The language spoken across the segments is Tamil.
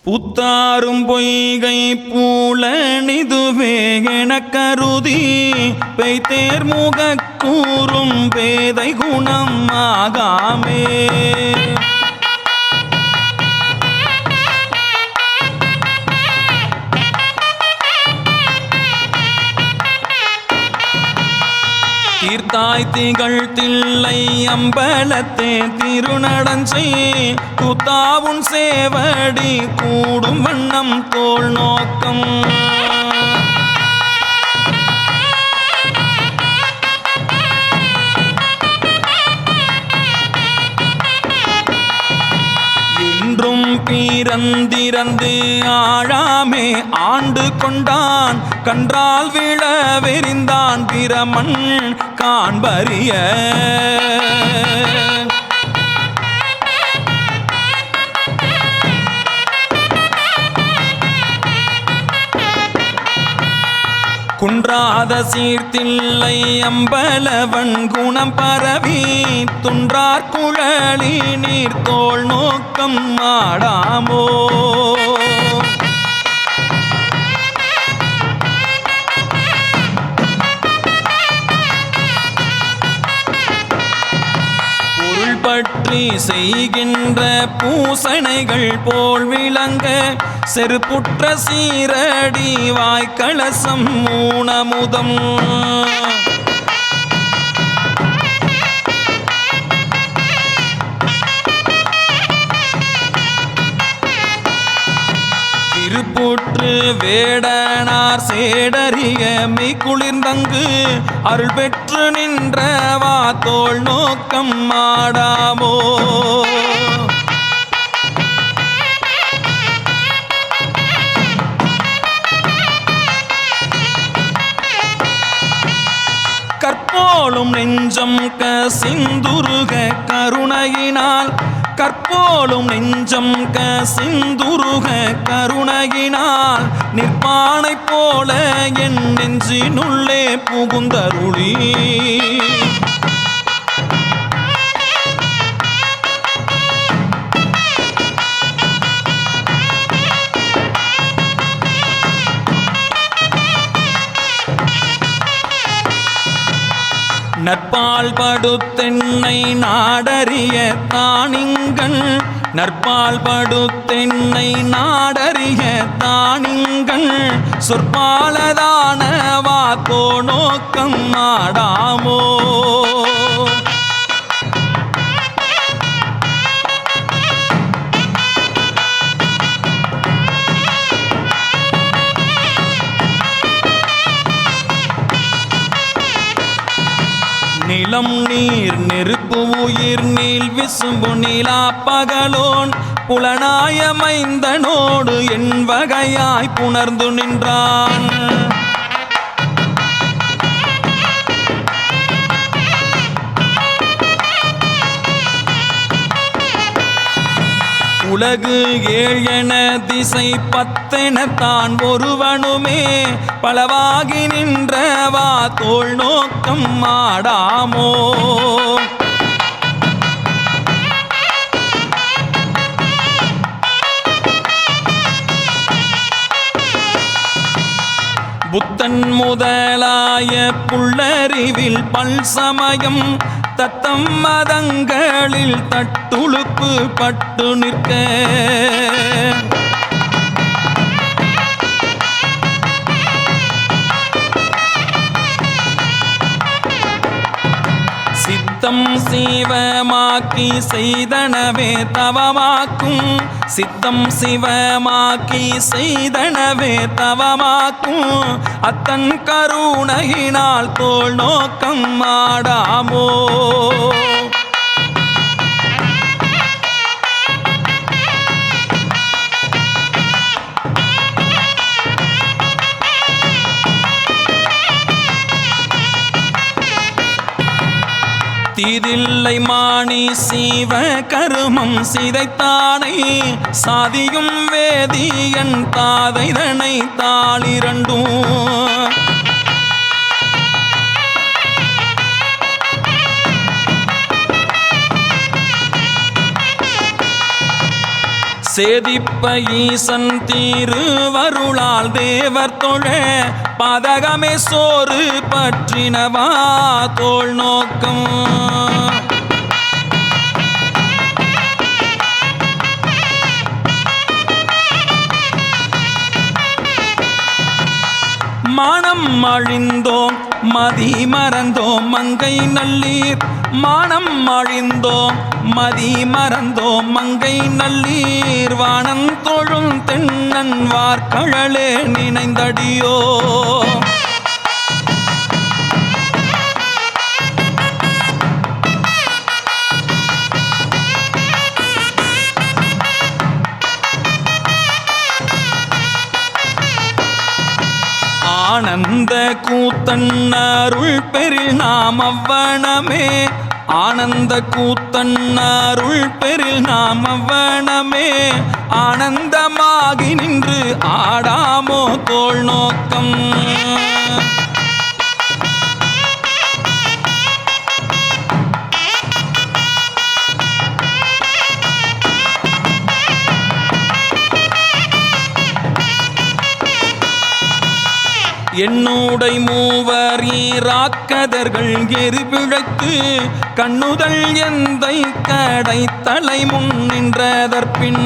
புத்தாரும் பொய்கை பூளனிதுவே எனக் கருதி பெய்தேர் முகக் கூறும் பேதை குணம் ஆகாமே. தீர்த்தாய் திகழ் தில்லை அம்பலத்தே திருநடஞ்சை கூத்தாவுன் சேவடி கூடும் வண்ணம் தோள் நோக்கம். என்றும் பிறந்திறந்து ஆழாமே ஆண்டு கொண்டான் கன்றால் விழவெறிந்தான் பிரமன் காண்பறிய. குன்றாத சீர்த்தில்லை அம்பலவன் குணம் பரவி துன்றார் குழலி நீர் தோள் நோக்கம் ஆடாமோ. பொருள் பற்றி செய்கின்ற பூசணைகள் போல் விளங்க செருப்புற்ற சீரடி வாய்க்கலசம் ஊனமுதம். திருப்புற்று வேடனார் சேடறிய மெய் குளிர்ந்தங்கு அருள் பெற்று நின்றவா தோள் நோக்கம் ஆடாமோ. கற்போலும் நெஞ்சம் கசிந்துருக கருணையினால் கற்போலும் நெஞ்சம் கசிந்துருக கருணையினால் நிற்பானை போல என் நெஞ்சினுள்ளே புகுந்தருளி. நற்பால் படுத்தென்னை நாடறிய தானிங்கன் நற்பால் படுத்தென்னை நாடறிய தானிங்கன் சொற்பாலதான வாக்கோ நோக்கம் ஆடாமோ. நிலம் நீர் நெருப்பு உயிர் நீள் விசும்பு நிலா பகலோன் புலனாய மைந்தனோடு என் வகையாய் புணர்ந்து நின்றான். உலகு ஏழென திசை பத்தென தான் ஒருவனுமே பலவாகி நின்றவா தோள் நோக்கம் ஆடாமோ. புத்தன் முதலாய புள்ளறிவில் பல் சமயம் தத்தம் மதங்களில் தட்டுழுப்பு பட்டு நிற்க சித்தம் சிவமாக்கி செய்தனவே தவமாக்கும் சித்தம் சிவமாக்கி செய்தனவே தவமாக்கும் அத்தன் கருணையினால் தோள் நோக்கம் ஆடாமோ. தீதில்லை மாணி சீவ கருமம் சிதைத்தானை சாதியும் வேதியன் தாதைதனை தாளிரண்டும். சேதிப்ப ஈசன் தீருவருளால் தேவர் தொழ பாதகமே சோறு பற்றினவா தோள் நோக்கம் மானம் அழிந்தோம் மதி மறந்தோம் மங்கை நல்லீர் மானம் அழிந்தோம் மதி மறந்தோம் மங்கை நல்லீர் வானம் தொழும் தென்னன் வார்கழலே நினைந்தடியோ ஆனந்த கூத்தன் அருள் பெரில் நாம் அவ்வனமே ஆனந்த கூத்தன் அருள் பெரில் நாம் அவ்வனமே ஆனந்தமாகி நின்று ஆடாமோ தோள் நோக்கம் என்னுடை மூவர் ஈராக்கதர்கள் எரிபிழைத்து கண்ணுதல் எந்தை கடை தலை முன் நின்றதற்பின்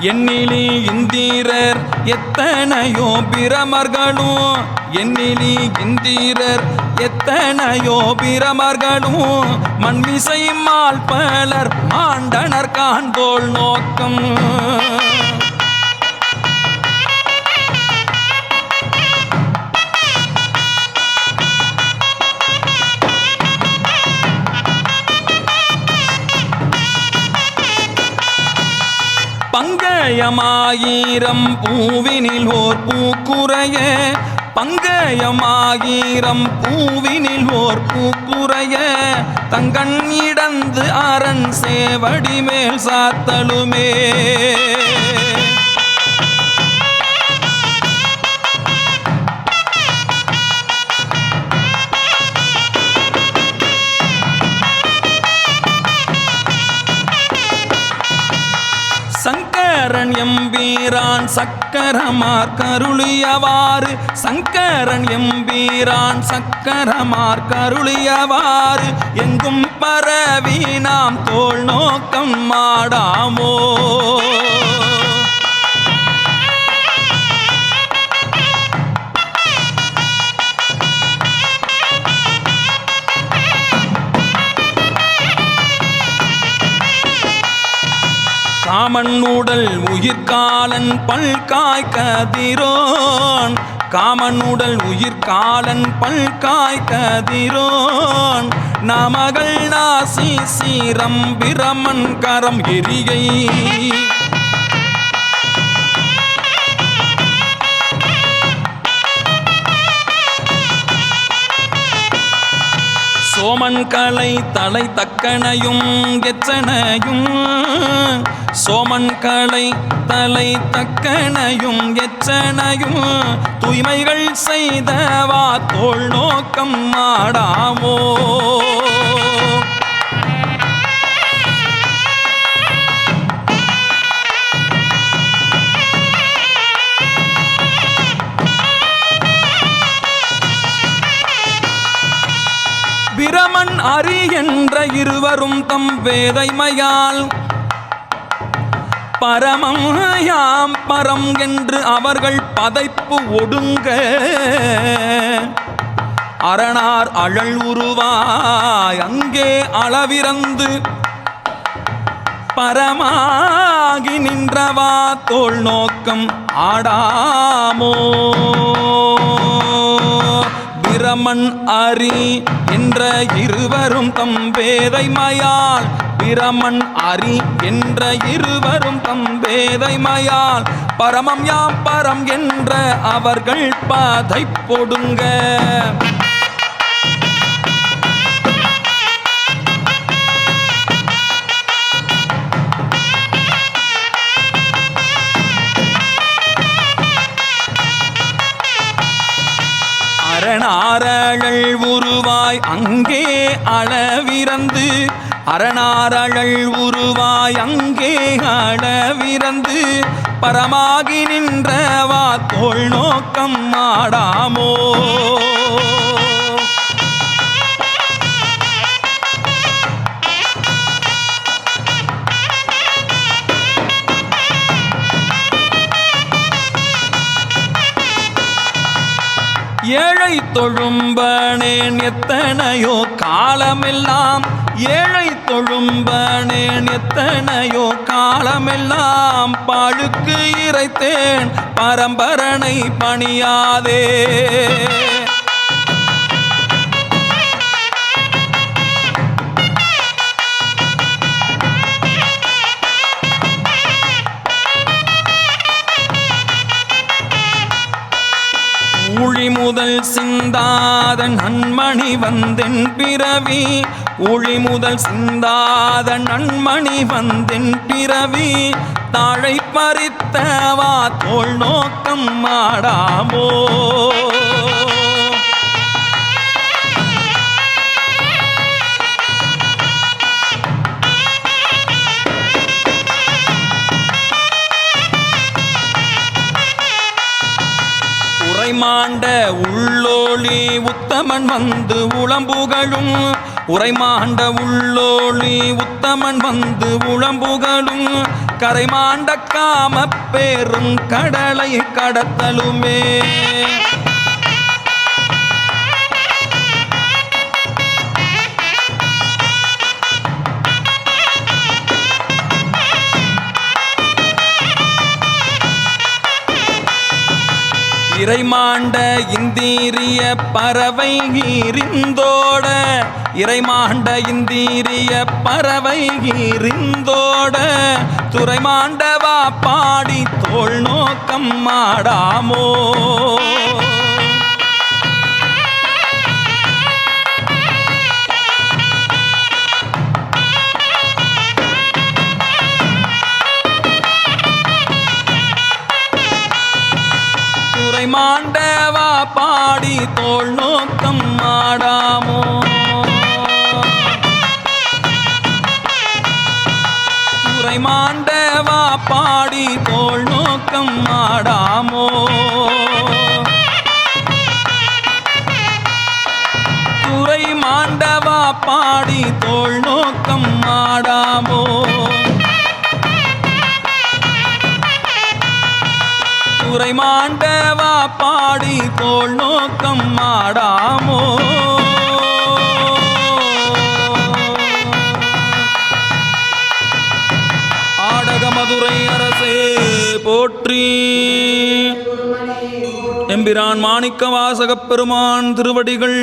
எண்ணிலி இந்திரர் எத்தனையோ பிரமர்களும் எண்ணிலி இந்திரர் எத்தனையோ பிரமர்களும் மண்மிசை மால் பலர் ஆண்டனர் காண்போல் நோக்கம் பங்கயமாயிரம் பூவினில் ஓர் பூக்குறைய பங்கயமாயிரம் பூவினில் ஓர் பூக்குறைய தங்கண் இடந்து அரண் சேவடி மேல் சாத்தலுமே சங்கரன் எம்பீரான் சக்கரமார் கருளியவாறு சங்கரன் எம்பீரான் சக்கரமார் கருளியவாறு எங்கும் பரவி நாம் தோள் நோக்கம் மாடாமோ காமன் உடல் உயிர்காலன் பல்காய் கதிரோன் காமன் உடல் உயிர்காலன் பல்காய் கதிரோன் நாமகள் நாசி சீரம் பிரமன் கரம் எரியை சோமன் கலை தலை தக்கனையும் எச்சனையும் சோமன் கலை தலை தக்கனையும் எச்சனையும் தூய்மைகள் செய்தவா தோள் நோக்கம் மாடாமோ பிரமன் அரி என்ற இருவரும் தம் வேதைமையால் பரமம் யாம் பரம் என்று அவர்கள் பதைப்பு ஒடுங்க அரணார் அழல் உருவாய் அங்கே அளவிறந்து பரமாகி நின்றவா தோள் நோக்கம் ஆடாமோ பிரமன் அரி என்ற இருவரும் தம் வேதைமையால் பிரமன் அரி என்ற இருவரும் தம் வேதைமையால் பரமம் யாம் பரம் என்ற அவர்கள் பாதை பொடுங்க அரணாரழல் உருவாய் அங்கே அளவிறந்து அரணாரழல் உருவாய் அங்கே அளவிறந்து பரமாகி நின்றவா தோள் நோக்கம் ஆடாமோ ஏழை தொழும்பனேன் எத்தனையோ காலமெல்லாம் ஏழை தொழும்பனேன் எத்தனையோ காலமெல்லாம் பாழுக்கு இறைத்தேன் பரம்பரனை பணியாதே ஊழி முதல் சிந்தாத நன்மணி வந்தென் பிறவி ஊழி முதல் சிந்தாத நன்மணி வந்தென் பிறவி தாழை பறித்தவா தோள் நோக்கம் ஆடாமோ உரைமாண்ட உள்ளோளி உத்தமன் வந்து உளம்புகளும் உரைமாண்ட உள்ளோளி உத்தமன் வந்து உளம்புகளும் கரைமாண்ட காம பேரும் கடலை கடத்தலுமே இறைமாண்ட இந்தீரிய பறவை ஈரிந்தோட இறைமாண்ட இந்தீரிய பறவை ஈரிந்தோட துறைமாண்டவா பாடி தோள் நோக்கம் ஆடாமோ மாண்டவா பாடி தோள் நோக்கம் ஆடாமோ துறை மாண்டவா பாடி தோள் நோக்கம் ஆடாமோ துறை மாண்டவா பாடி தோள் நோக்கம் ஆடாமோ துறை மாண்டவா பாடி தோள் நோக்கம் ஆடாமோ ஆடக மதுரை அரசே போற்றி எம்பிரான் மாணிக்க வாசகப் பெருமான் திருவடிகள்